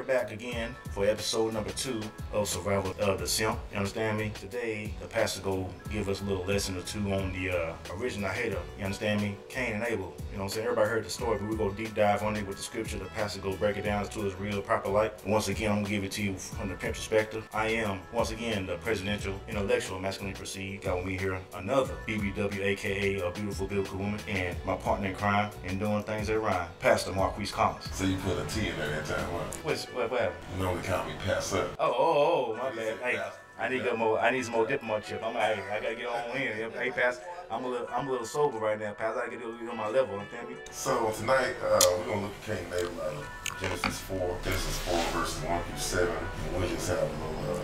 back again for episode number 2 of Survival of the Simp. You understand me? Today, the pastor go give us a little lesson or two on the original hater. You understand me? Cain and Abel. You know what I'm saying? Everybody heard the story, but we go deep dive on it with the scripture. The pastor go break it down to its real proper light. And once again, I'm gonna give it to you from the pimp perspective. I am, once again, the presidential intellectual masculine proceed. Got with me here another BBW, aka a beautiful biblical woman, and my partner in crime and doing things that rhyme, Pastor Marquise Collins. So you put a T in there that time, what? What happened? You normally count me Pastor. Oh, my bad. Hey, I need some more diplomat chip. I gotta get on in. Hey, Pastor, I'm a little sober right now, Pastor. I gotta get on my level. Understand me? So tonight we're gonna look at Cain and Abel out of Genesis 4 verses 1 through 7. And we'll just have a little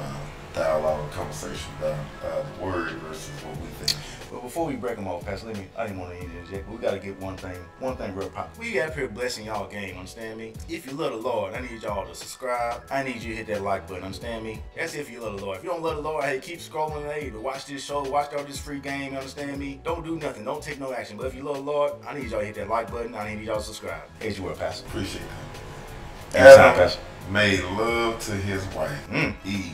dialogue, conversation about the word versus what we think. But before we break them off, Pastor, I didn't want to interject, but we got to get one thing real pop. We got up here blessing y'all game, understand me? If you love the Lord, I need y'all to subscribe. I need you to hit that like button, understand me? That's if you love the Lord. If you don't love the Lord, hey, keep scrolling, hey, to watch this show, watch all this free game, understand me? Don't do nothing, don't take no action. But if you love the Lord, I need y'all to hit that like button. I need y'all to subscribe. Here's your word, Pastor. Appreciate that. Pastor. Made love to his wife, Eve.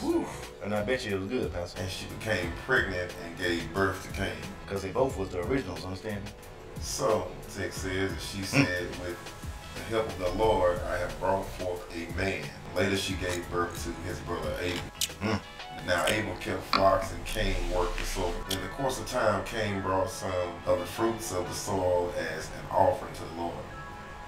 Whew. And I bet you it was good, Pastor. And she became pregnant and gave birth to Cain. Because they both was the originals, understand me? So, text says, she said, with the help of the Lord, I have brought forth a man. Later she gave birth to his brother Abel. Now Abel kept flocks and Cain worked the soil. In the course of time, Cain brought some of the fruits of the soil as an offering to the Lord.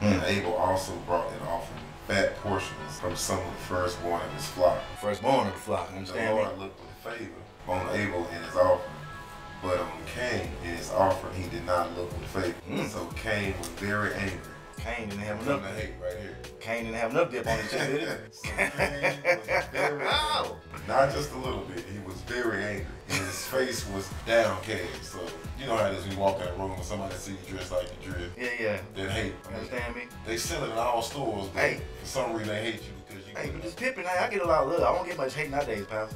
And Abel also brought an offering, fat portions from some of the firstborn of his flock. Firstborn of the flock, understand me? The Lord looked with favor on Abel and his offering, but on Cain and his offering he did not look with favor. So Cain was very angry. Cain didn't have From enough. the hate right here. Cain didn't have enough dip on his chin, did he? So Cain was very angry. Not just a little bit, he was very angry. And his face was downcast. So you know how it is when you walk in a room and somebody see you dressed like you dress. Yeah. That hate. Understand me? They sell it in all stores, but Hey. for some reason they hate you because you Hey, put but it this pimping, I get a lot of love. I don't get much hate nowadays, pal. Okay.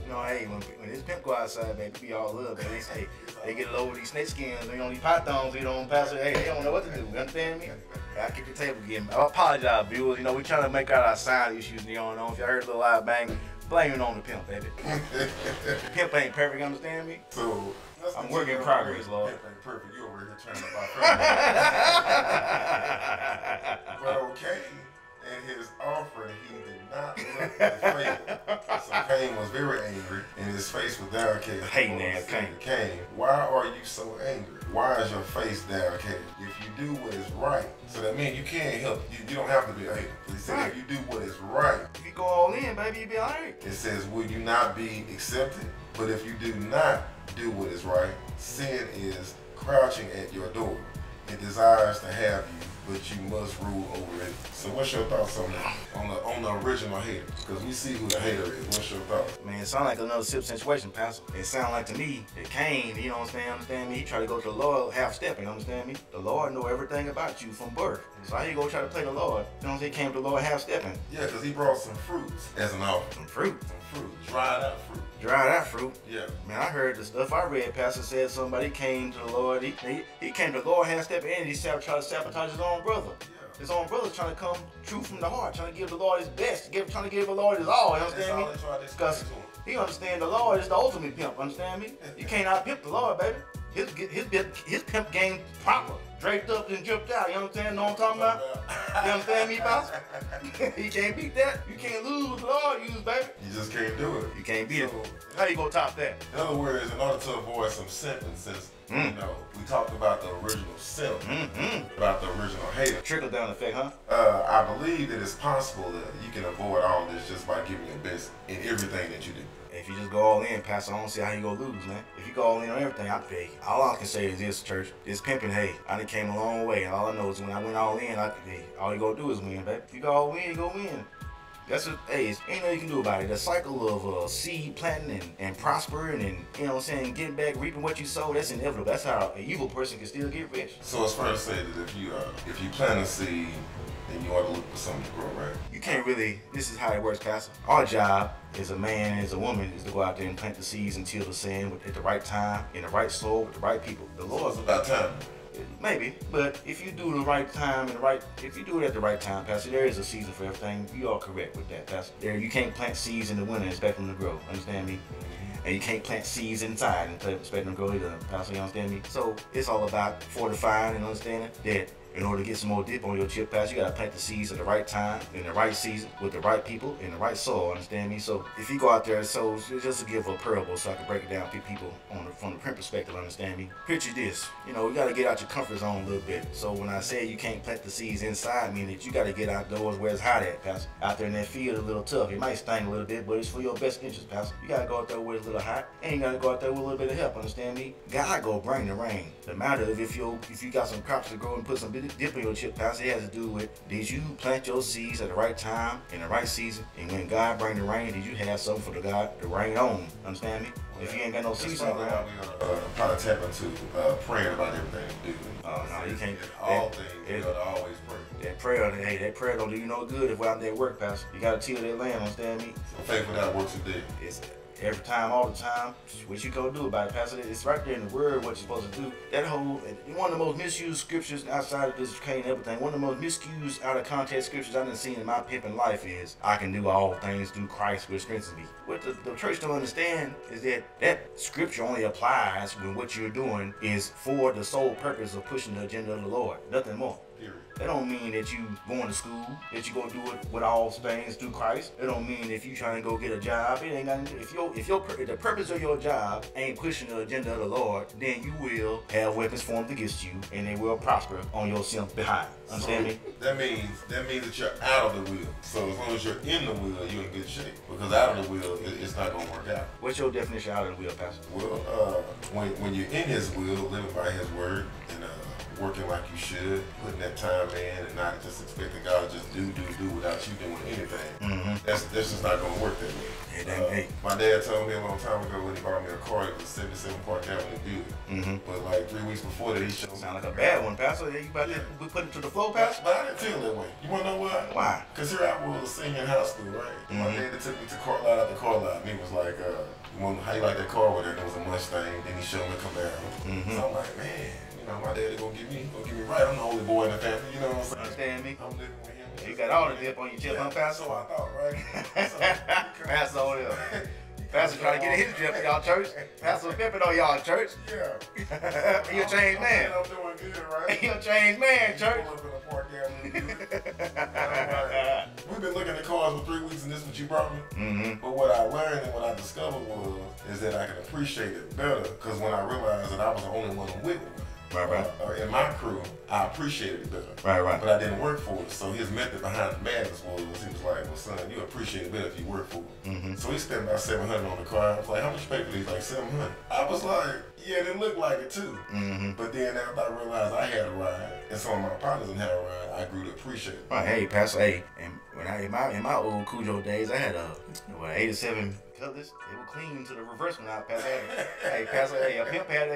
You know, hey, when this pimp go outside, baby, be all love, baby. Hey, they get over these snake skins, they on these pythons, you know, Pastor. Hey, they don't know what to do. You understand me? I kick the table again. I apologize, viewers. You know, we trying to make out our sound issues. You don't know if y'all heard a little loud bang, blame it on the pimp, baby. The pimp ain't perfect. You understand me? So I'm working in progress, Lord. Pimp ain't perfect. You over here turning up our But okay. And his offering, he did not look with favor. So Cain was very angry, and his face was downcast. Hey, man, Cain, why are you so angry? Why is your face downcast? If you do what is right, so that means you can't help. You don't have to be a hater. He said, if you do what is right, If you go all in, baby, you be all right. it says, will you not be accepted? But if you do not do what is right, sin is crouching at your door. It desires to have you, but you must rule over it. So what's your thoughts on that? On the original hater? Because we see who the hater is. What's your thoughts? Man, it sound like another sip situation, Pastor. It sound like to me that Cain, you know what I'm saying, understand me? He try to go to the Lord half-stepping, understand me? The Lord know everything about you from birth. So how you go try to play the Lord? You know what I'm saying? He came to the Lord half-stepping. Yeah, because he brought some fruits as an offering. Some fruit. Some fruit. Dried out fruit. Dry that fruit. Yeah. Man, I heard the stuff I read. Pastor said somebody came to the Lord. He came to the Lord half-stepping and he tried to sabotage his own brother. Yeah. His own brother's trying to come true from the heart, trying to give the Lord his best, trying to give the Lord his all. You understand me? That's all they tried to Because explain to him. he understand the Lord is the ultimate pimp. Understand me? You can't out pimp the Lord, baby. His pimp game proper, draped up and dripped out. You understand? Know what I'm talking about? You understand me, boss? You can't beat that. You can't lose what the Lord use, baby. You just can't do it. You can't beat it. So, How you gonna top that? in other words, in order to avoid some simping, since you know we talked about the original simp, about the original hater. Trickle down effect, huh? I believe that it's possible that you can avoid all this just by giving your best in everything that you do. If you just go all in, Pastor, I don't see how you gonna lose, man. If you go all in on everything, I pay. All I can say is this, church. This pimping, hey, I done came a long way. And all I know is when I went all in, all you gonna do is win, baby. If you go all in, you go win. That's what, hey, ain't nothing you can do about it. The cycle of seed planting and prospering and, you know what I'm saying, getting back, reaping what you sow, that's inevitable. That's how an evil person can still get rich. So it's fair to say that if you plant a seed, then you ought to look for something to grow, right? You can't really, this is how it works, Pastor. Our job as a man, as a woman, is to go out there and plant the seeds and till the sand at the right time, in the right soil, with the right people. The So Lord, it's about time. maybe. But if you do the right time and if you do it at the right time, Pastor, there is a season for everything. You are correct with that, Pastor. You can't plant seeds in the winter and expect them to grow. Understand me? And you can't plant seeds inside and expect them to grow either, Pastor. You understand me? So it's all about fortifying and understanding that in order to get some more dip on your chip, Pastor, you gotta plant the seeds at the right time, in the right season, with the right people, in the right soil, understand me? So if you go out there and sow, just to give a parable so I can break it down to people from the print perspective, understand me? Picture this, you gotta get out your comfort zone a little bit. So when I say you can't plant the seeds inside, meaning that you gotta get outdoors where it's hot at, Pastor. Out there in that field, a little tough. It might sting a little bit, but it's for your best interest, Pastor. You gotta go out there where it's a little hot, and you gotta go out there with a little bit of help, understand me? God go bring the rain. The matter of if you got some crops to grow and put some dip in your chip, Pastor, it has to do with, did you plant your seeds at the right time, in the right season, and when God bring the rain, did you have something for the God to rain on? Understand me? If you ain't got no seeds on the ground, probably tap into praying about everything you do. Oh no, you can't. All things, you gotta always pray. That prayer don't do you no good if we're out there at work, Pastor. You gotta till that land, understand me? So faith without works is dead. It's every time, all the time. What you gonna do about it, Pastor? It's right there in the Word what you're supposed to do. That whole, one of the most misused scriptures outside of this Cain and everything, one of the most misused out of context scriptures I've seen in my pimping life is, I can do all things through Christ which strengthens me. What the church don't understand is that scripture only applies when what you're doing is for the sole purpose of pushing the agenda of the Lord. Nothing more. That don't mean that you going to school, that you gonna do it with all things through Christ. It don't mean if you trying to go get a job. It ain't got if the purpose of your job ain't pushing the agenda of the Lord, then you will have weapons formed against you, and they will prosper on your self behind. Understand me? That means that you're out of the will. So as long as you're in the will, you're in good shape. Because out of the will, it's not gonna work out. What's your definition of out of the will, Pastor? Well, when you're in His will, living by His word, and working like you should, putting that time in, and not just expecting God to just do without you doing anything. That's just not gonna work that way. My dad told me a long time ago when he bought me a car, it was a 77 Park Avenue Buick. But like 3 weeks before that, he showed me. Sound like a bad one, Pastor. You about to put it to the floor, Pastor? But I didn't feel that way. You wanna know why? Why? Because here I was singing in high school, right? My dad took me to car lot after car lot, and he was like, how you like that car with her? There was a Mustang. Then he showed me a Camaro. So I'm like, man. My daddy gonna get me right. I'm the only boy in the family, you know what I'm saying? Understand me? I'm living with him. You got all the dip on your chip, huh, Pastor? So I thought, right? Pastor on there. Pastor trying to get his drip in y'all church. Pastor pimping on y'all church. Yeah. He a changed man. I'm doing good, right? He a changed man, church. We've been looking at cars for 3 weeks, and this is what you brought me. But what I learned and what I discovered is that I can appreciate it better, because when I realized that I was the only one with it. In my crew, I appreciated it better. But I didn't work for it. So his method behind the madness was, he was like, well, son, you appreciate it better if you work for it. So he spent about $700 on the car. I was like, how much you pay for these? Like $700. I was like, yeah, it didn't look like it too. But then after I realized I had a ride, and some of my partners didn't have a ride, I grew to appreciate it. Right, hey, Pastor, hey, and when in my old Cujo days, I had a 87 Cutlass. It was clean to the reverse one out, Pastor. Hey, Pastor, a pimp had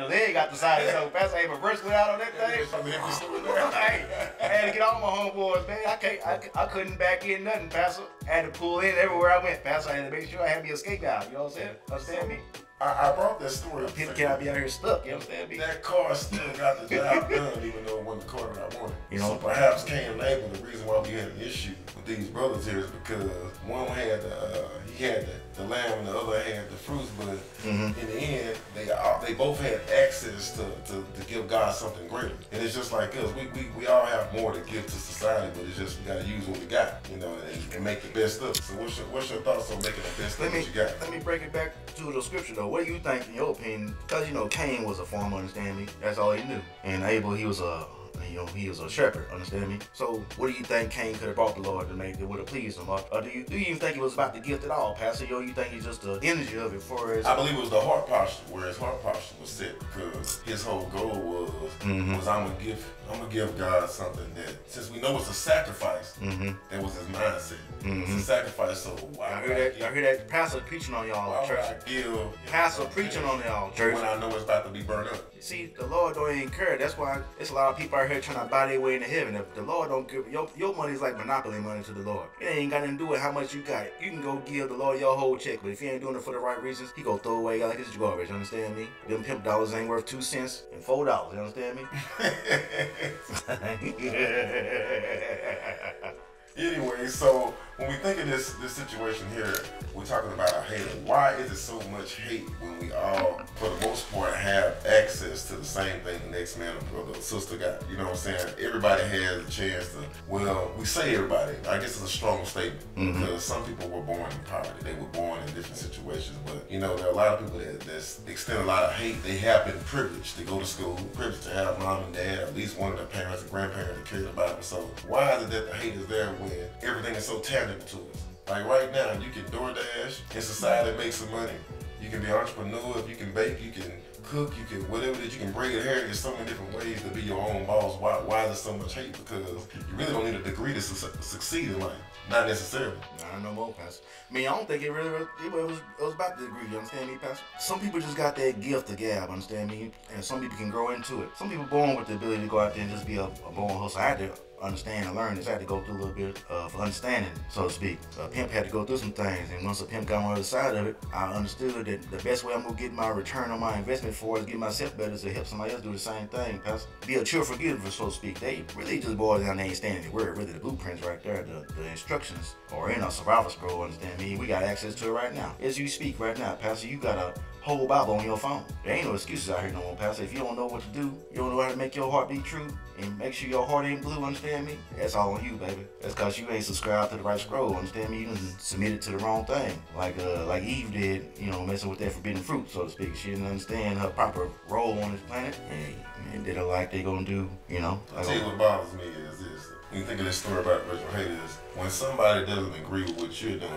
the leg out the side, so Pastor, hey, reverse went out on that thing. Hey, I had to get all my homeboys, man. I couldn't back in nothing, Pastor. I had to pull in everywhere I went, Pastor. I had to make sure I had me a escape out. You know what I'm saying? Understand me? I brought that story up. People can't be out here stuck, you understand me? That car still got the job done, even though it wasn't the car that I wanted. You know, so perhaps Cain and Abel, the reason why we had an issue with these brothers here is because one had the lamb and the other had the fruits, but in the end, they both had access to give God something greater. And it's just like us. We all have more to give to society, but it's just we gotta use what we got, and make the best of it. So what's your thoughts on making the best of what you got? Let me break it back to the scripture though. What do you think, in your opinion? Because Cain was a farmer, understand me? That's all he knew. And Abel, he was a shepherd, understand me? So what do you think Cain could have brought the Lord to make that would have pleased him? Or do you even think it was about the gift at all, Pastor? Or you think it's just the energy of it for his... I believe it was the heart posture, where his heart posture was set, because his whole goal was I'm gonna give God something that, since we know it's a sacrifice, that was his mindset. It's a sacrifice, so why I hear that pastor preaching on y'all, church. Pastor preaching on y'all, church. When I know it's about to be burned up. See, the Lord don't even care. That's why it's a lot of people out here trying to buy their way into heaven. If the Lord don't give your money is like monopoly money to the Lord. It ain't got nothing to do with how much you got. You can go give the Lord your whole check, but if you ain't doing it for the right reasons, he go throw away like it's garbage. You understand me? Them pimp dollars ain't worth 2 cents and $4. You understand me? Anyway, so when we think of this situation here, we're talking about a hater. Why is it so much hate when we all, for the most part, have access to the same thing the next man or brother or sister got? You know what I'm saying? Everybody has a chance to, well, we say everybody. I guess it's a strong statement because some people were born in poverty. They were born in different situations. But, you know, there are a lot of people that extend a lot of hate. They have been privileged to go to school, privileged to have mom and dad, at least one of their parents or grandparents that carry the Bible. So why is it that the hate is there when everything is so tangible to us? Like right now, you can DoorDash in society, make some money. You can be an entrepreneur, if you can bake, you can cook, you can whatever that you can braid your hair. There's so many different ways to be your own boss. Why is there so much hate? Because you really don't need a degree to succeed in life. Not necessarily. I don't know more, Pastor. I mean, I don't think it was about the degree, you understand me, Pastor? Some people just got that gift to gab, understand me? And some people can grow into it. Some people born with the ability to go out there and just be a born hustler. I had to understand and learn this. I had to go through a little bit of understanding, so to speak. A pimp had to go through some things, and once a pimp got on the other side of it, I understood that the best way I'm gonna get my return on my investment for is get myself better is to help somebody else do the same thing, Pastor. Be a cheerful giver, so to speak. They really just boil down, they ain't standing the word, really the blueprints right there, the instructions are in our survival scroll, understand me? We got access to it right now. As you speak right now, Pastor, you got a whole Bible on your phone. There ain't no excuses out here no more, Pastor. If you don't know what to do, you don't know how to make your heart beat true, and make sure your heart ain't blue, understand me? That's all on you, baby. That's cause you ain't subscribed to the right scroll, understand me? You done submitted to the wrong thing. Like Eve did, you know, messing with that forbidden fruit, so to speak. She didn't understand her proper role on this planet, and did it like they gonna do, you know? I'll tell you what bothers me is this. When you think of this story about virtual haters, when somebody doesn't agree with what you're doing,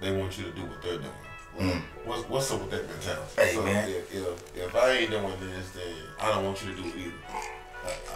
they want you to do what they're doing. What's up with that mentality? Hey, so man. If I ain't doing this, then I don't want you to do it either.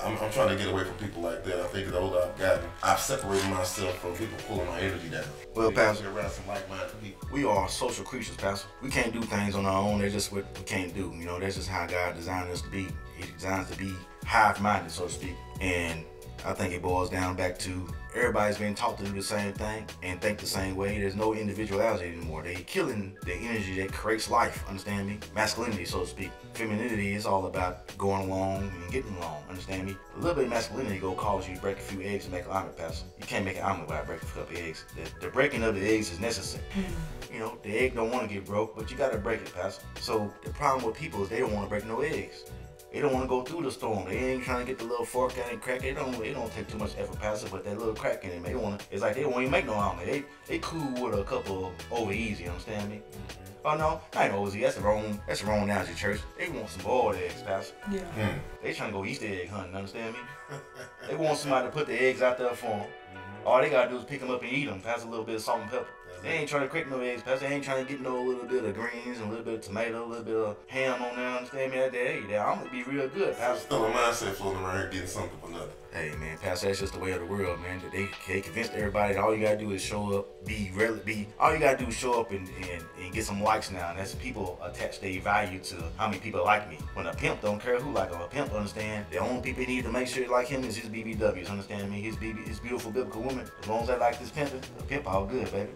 I'm trying to get away from people like that. I think the older I've gotten, I've separated myself from people pulling my energy down. Well, Pastor, around some like-minded people. We are social creatures, Pastor. We can't do things on our own. That's just what we can't do. You know, that's just how God designed us to be. He designed us to be hive-minded, so to speak. And I think it boils down back to everybody's been taught to do the same thing and think the same way. There's no individuality anymore. They're killing the energy that creates life, understand me? Masculinity, so to speak. Femininity is all about going along and getting along, understand me? A little bit of masculinity go cause you to break a few eggs and make an omelet, Pastor. You can't make an omelet without breaking a couple eggs. The breaking of the eggs is necessary. You know, the egg don't want to get broke, but you got to break it, Pastor. So the problem with people is they don't want to break no eggs. They don't want to go through the storm. They ain't trying to get the little fork out and crack it. It don't take too much effort, Pastor, but that little crack in it, they want to, it's like they won't even make no omelet. They cool with a couple over easy, understand me? Oh no, not over easy. That's the wrong analogy, church. They want some boiled eggs, Pastor. Yeah. They trying to go Easter egg hunting, understand me? They want somebody to put the eggs out there for them. All they gotta do is pick them up and eat them. Pass a little bit of salt and pepper. They ain't trying to crack no eggs, Pastor. They ain't trying to get no little bit of greens and a little bit of tomato, a little bit of ham on there, understand me? That omelet be real good, Pastor. Still a mindset floating around here getting something for nothing. Hey man, Pastor, that's just the way of the world, man. They convinced everybody that all you gotta do is show up, all you gotta do is show up and get some likes now. And that's people attach their value to how many people like me. When a pimp don't care who like him, a pimp understand the only people he need to make sure like him is his BBWs, understand me? His beautiful biblical woman. As long as I like this pimping, the pimp all good, baby.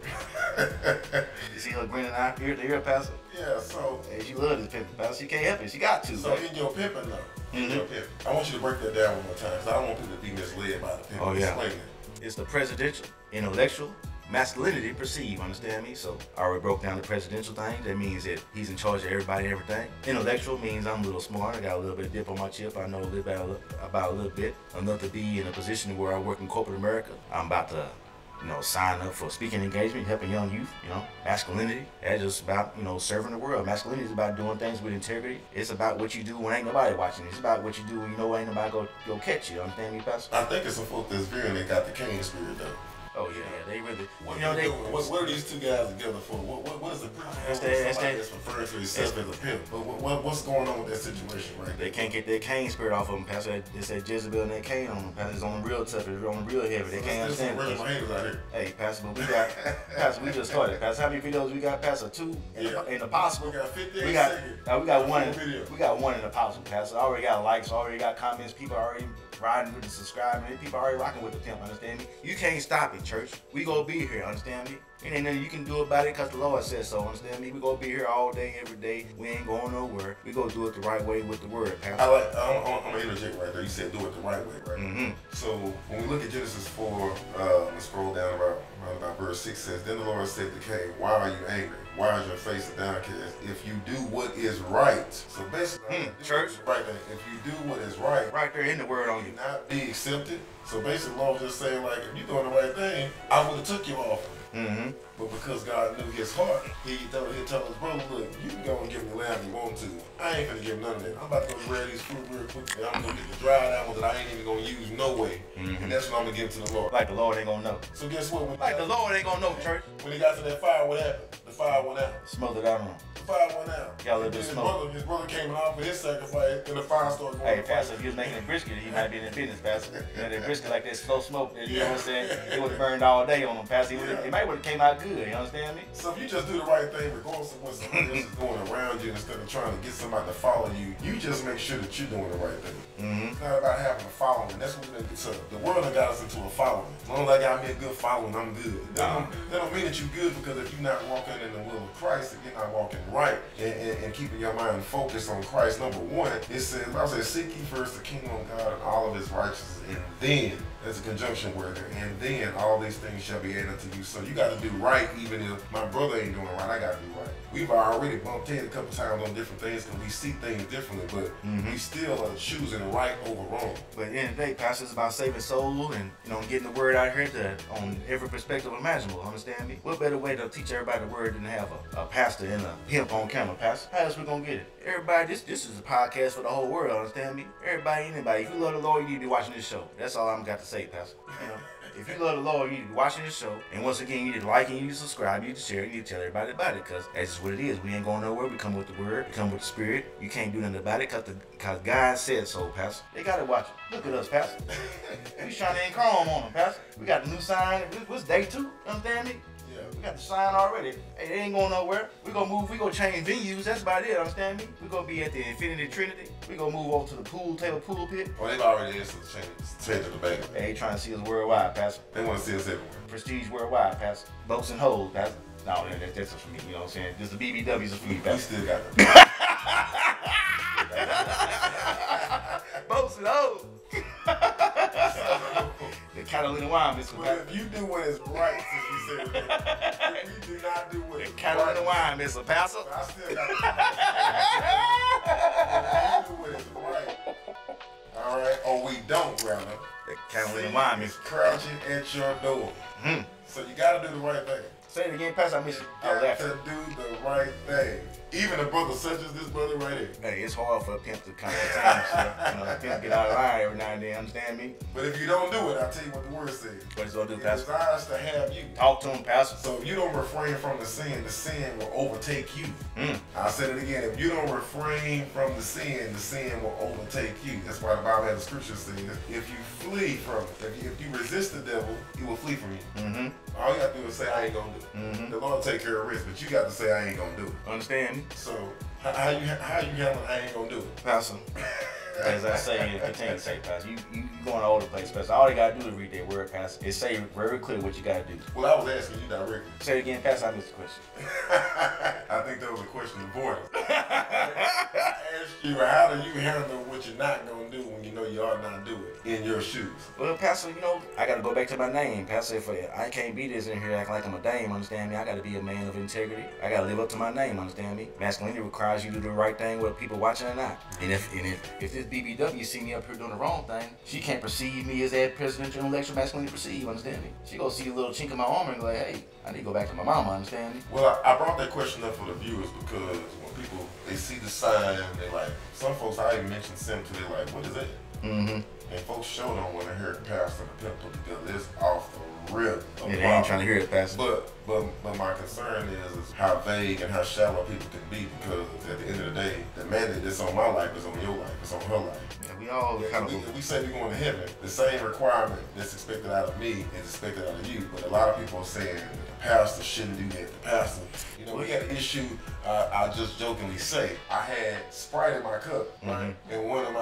You see her grinning out ear to ear, Pastor? Yeah, so Hey, she love this pimping, Pastor. She can't help it. She got to. So in your pimping though, I want you to break that down one more time, because I don't want people to be misled by the pimp. Oh, yeah. Explain it. It's the presidential, intellectual, masculinity perceived, understand me? So I already broke down the presidential thing. That means that he's in charge of everybody and everything. Intellectual means I'm a little smart. I got a little bit of dip on my chip. I know a little bit about a little bit. Enough to be in a position where I work in corporate America. I'm about to, sign up for speaking engagement, helping young youth, masculinity. That's just about, serving the world. Masculinity is about doing things with integrity. It's about what you do when ain't nobody watching. It's about what you do when you know ain't nobody go catch you. Understand me, Pastor? I think it's some folk that's veering, they got the Cain spirit though. Oh yeah, they really. What are these two guys together for? What is the purpose? That's referring to himself as a pimp. But what's going on with that situation right there? They can't get their Cain spirit off of them, Pastor. It's that Jezebel and that Cain on them, Pastor. It's on them real tough. It's on them real heavy. They can't understand it. Out here. Hey, Pastor, but Pastor, we just started. Pastor, how many videos we got, Pastor? 2 in the possible. We got 58 we got one. video. We got one in the possible, Pastor. I already got likes. Already got comments. People already riding with the subscribing. People already rocking with the pimp, understand me? You can't stop it, church. We gonna be here, understand me? It ain't nothing you can do about it because the Lord says so, understand me? We gonna be here all day, every day. We ain't going nowhere. We gonna do it the right way with the word, Pastor. I'm gonna interject right there. You said do it the right way, right? Mm-hmm. So when we look at Genesis 4, let's scroll down about verse 6 says, then the Lord said to Cain, why are you angry? Why is your face downcast? If you do what is right. So basically, church, right there. If you do what is right, right there in the word on you, not be accepted. So basically, the Lord was just saying, like, if you're doing the right thing, I would have took you off. Mm-hmm. But because God knew his heart, he told his brother, look, you can go and give me the land if you want to. I ain't finna give none of that. I'm about to go grab these fruit real quick, and I'm gonna get the dried apples that I ain't even gonna use no way. Mm-hmm. And that's what I'm gonna give to the Lord. Like the Lord ain't gonna know. So guess what? Like the Lord ain't gonna know, church. When he got to that fire, what happened? The fire went out. Smothered out on him. The fire went out. Got a little bit of smoke. His brother came and offered his sacrifice, and the fire started going. Hey, Pastor, if he was making a brisket, he might be in the business, Pastor. You know, that brisket like that slow smoke, you know what I'm saying? It would have burned all day on him, Pastor. It might would have came out good, you understand me? So if you just do the right thing, regardless of what somebody else is going around you, instead of trying to get somebody to follow you, you just make sure that you're doing the right thing. Mm-hmm. It's not about having a following. That's what they get to. The world done got us into a following. As long as I got me a good following, I'm good. That don't mean that you're good, because if you're not walking in the will of Christ, if you're not walking right and keeping your mind focused on Christ, number one, it says, I said, seek ye first the kingdom of God and all of his righteousness, and then, that's a conjunction word there, and then all these things shall be added to you. So you got to do right, even if my brother ain't doing right, I got to do right. We've already bumped head a couple times on different things because we see things differently, but we still are choosing right over wrong. But at the end of the day, Pastor, it's about saving souls and, you know, getting the word out here on every perspective imaginable, understand me? What better way to teach everybody the word than to have a pastor and a pimp on camera, Pastor? How else we gonna get it? Everybody, this is a podcast for the whole world, understand me? Everybody, anybody, if you love the Lord, you need to be watching this show. That's all I'm got to say, Pastor. You know? If you love the Lord, you need to be watching this show. And once again, you need to like and you need to subscribe, you need to share, you need to tell everybody about it, because that's just what it is. We ain't going nowhere. We come with the word, we come with the spirit. You can't do nothing about it because God said so, Pastor. They got to watch it. Look at us, Pastor. We trying to calm on them, Pastor. We got the new sign. What's day 2? You understand me? Yeah. We got the sign already. Hey, they ain't going nowhere. We gonna move. We gonna change venues. That's about it. Understand me? We gonna be at the Infinity Trinity. We gonna move over to the pool pit. Well, they've already answered the change of the bank. Hey, they trying to see us worldwide, Pastor. They want to see us everywhere. Prestige worldwide, Pastor. Boats and hoes, Pastor. No, that's for me. You know what I'm saying? Just the BBWs are for you, Pastor. We still got them. Boats and hoes. The Catalina wine, Mr. Well, if you do what is right, since you said that, if we do not do what is right. Catalina wine, Mr. Pastor. I still got to do what is right. All right, or we don't, rather. The Catalina wine, Mr. Crouching at your door. Mm. So you got to do the right thing. Say it again, Pastor. I missed it. You got to do the right thing. Even a brother such as this brother right here. Hey, it's hard for a pimp to kind of time, you know, a pimp get out of line every now and then, understand me? But if you don't do it, I'll tell you what the word says. What it's gonna do, Pastor? It desires to have you. Talk to him, Pastor. So if you don't refrain from the sin will overtake you. I'll say it again. If you don't refrain from the sin will overtake you. That's why the Bible has the scripture says, if you flee from it, if you resist the devil, he will flee from you. All you got to do is say, I ain't gonna do it. The Lord will take care of risk, but you got to say, I ain't gonna do it. Understand? So how you handle I ain't gonna do it? Pastor, as I say and continue to say, Pastor, you going all over the place, Pastor. All you gotta do is read that word, Pastor. It say very clear what you gotta do. Well, I was asking you directly. Say it again, Pastor. I missed the question. I think that was a question of avoidance. I asked you, how do you handle what you're not gonna do when you know you ought not do it in your shoes? Well, Pastor, you know, I gotta go back to my name. Pastor, if I can't be this in here acting like I'm a dame, understand me? I gotta be a man of integrity. I gotta live up to my name, understand me? Masculinity requires you to do the right thing whether people watching or not. And if this BBW see me up here doing the wrong thing, she can't perceive me as that presidential election masculinity perceive, understand me? She gonna see a little chink in my armor and go like, hey, I need to go back to my mama, understand me? Well, I brought that question up for the viewers because when people, they see the sign, they like, some folks, I even mentioned Sim to, they like, what is that? And folks sure don't want to hear the pastor and the pimp put together. It's off the rip. Yeah, they ain't trying to hear it, Pastor. But my concern is how vague and how shallow people can be, because at the end of the day, the mandate that's on my life is on your life. It's on her life. Yeah, we all kind of. If we say we're going to heaven, the same requirement that's expected out of me is expected out of you. But a lot of people are saying the pastor shouldn't do that. The pastor, you know, we had an issue. I just jokingly say I had Sprite in my cup, right? And one of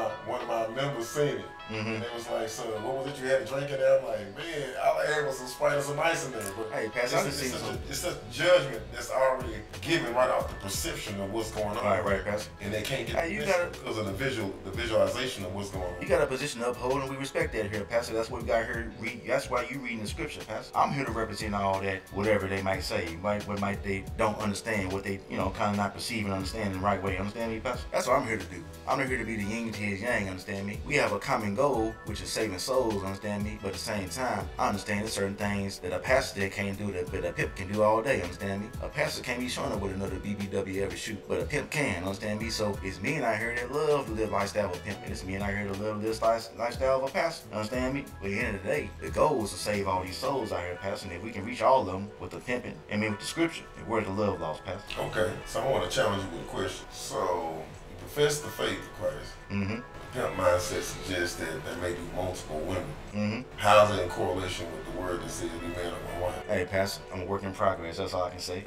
my members seen it. And they was like, "So what was it you had to drink in there?" I'm like, "Man, all I had was some Sprite and some ice in there." But hey, Pastor, it's such judgment that's already given right off the perception of what's going on. Right, Pastor. And they can't get because of the visualization of what's going on. You got a position to uphold, and we respect that here, Pastor. That's what we got here. That's why you reading the scripture, Pastor. I'm here to represent all that, whatever they might say, what might they don't understand, what they kind of not perceive and understand in the right way. Understand me, Pastor? That's what I'm here to do. I'm here to be the yin to his yang. Understand me? We have a common goal, which is saving souls. Understand me? But at the same time, I understand there's certain things that a pastor can't do that a pimp can do all day. Understand me? A pastor can't be showing up with another BBW every shoot, but a pimp can. Understand me? So it's me and I here that love to live lifestyle of a pimp, and it's me and I here to live this lifestyle of a pastor. Understand me? But at the end of the day, the goal is to save all these souls out here, Pastor. And if we can reach all of them with the pimping, with the scripture, it's worth the love lost, Pastor. Okay, so I want to challenge you with a question. So you profess the faith of Christ. The pimp mindset suggests that there may be multiple women. How is it in correlation with the word that says be man or woman? Hey, Pastor, I'm a work in progress. That's all I can say.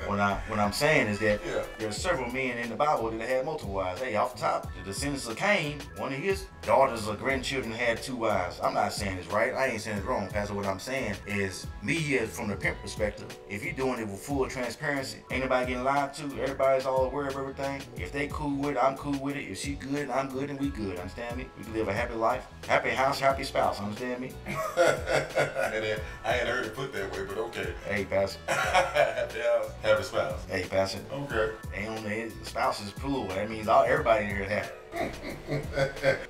What I'm saying is that there's several men in the Bible that had multiple wives. Hey, off the top, the descendants of Cain, one of his daughters or grandchildren had 2 wives. I'm not saying it's right. I ain't saying it's wrong, Pastor. What I'm saying is, me from the pimp perspective, if you're doing it with full transparency, ain't nobody getting lied to, everybody's all aware of everything. If they cool with it, I'm cool with it. If she good and I'm good, and we good. Understand me? We can live a happy life, happy house, happy spouse. Understand me? I ain't heard it put that way, but okay. Hey, Pastor. Happy house, happy spouse. Hey, Pastor. Okay. Ain't on the spouse is cool. That means everybody in here is happy.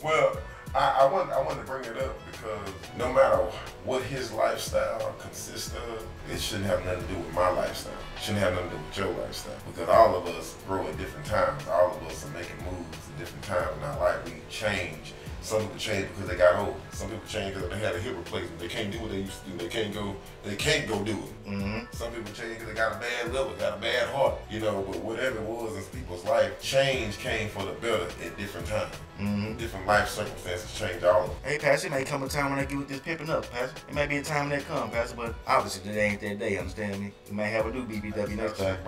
Well, I want to bring it up because no matter what his lifestyle consists of, it shouldn't have nothing to do with my lifestyle. It shouldn't have nothing to do with your lifestyle. Because all of us grow at different times. All of us are making moves at different times in our life. We change. Some people change because they got old. Some people change because they had a hip replacement. They can't do what they used to do. They can't go do it. Some people change because they got a bad liver, got a bad heart. But whatever it was in people's life, change came for the better at different times. Different life circumstances change all of them. Hey, Pastor, it may come a time when I get with this pimping up, Pastor. It may be a time when that come, Pastor, but obviously today ain't that day, understand me? We may have a new BBW next time.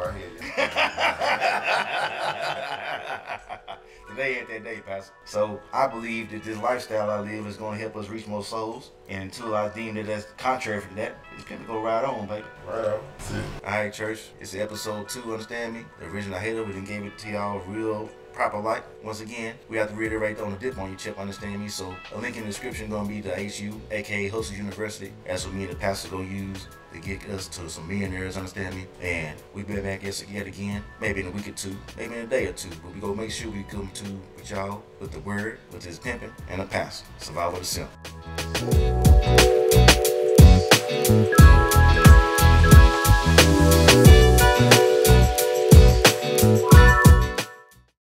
Today ain't that day, Pastor. So I believe that this lifestyle I live is going to help us reach more souls. And until I deem that that's contrary from that, it's going to go right on, baby. Right on. See. All right, church. It's episode 2, understand me? The original hater, we done gave it to y'all real proper light. Once again, we have to reiterate on the dip on your chip, understand me? So a link in the description going to be the HU, aka Hustle University. That's what me and the pastor going to use to get us to some millionaires, understand me? And we be back yet again, maybe in a week or 2, maybe in a day or 2. But we gonna make sure we come to with y'all with the word, with his pimping, and a pastor. Survival of the Simp.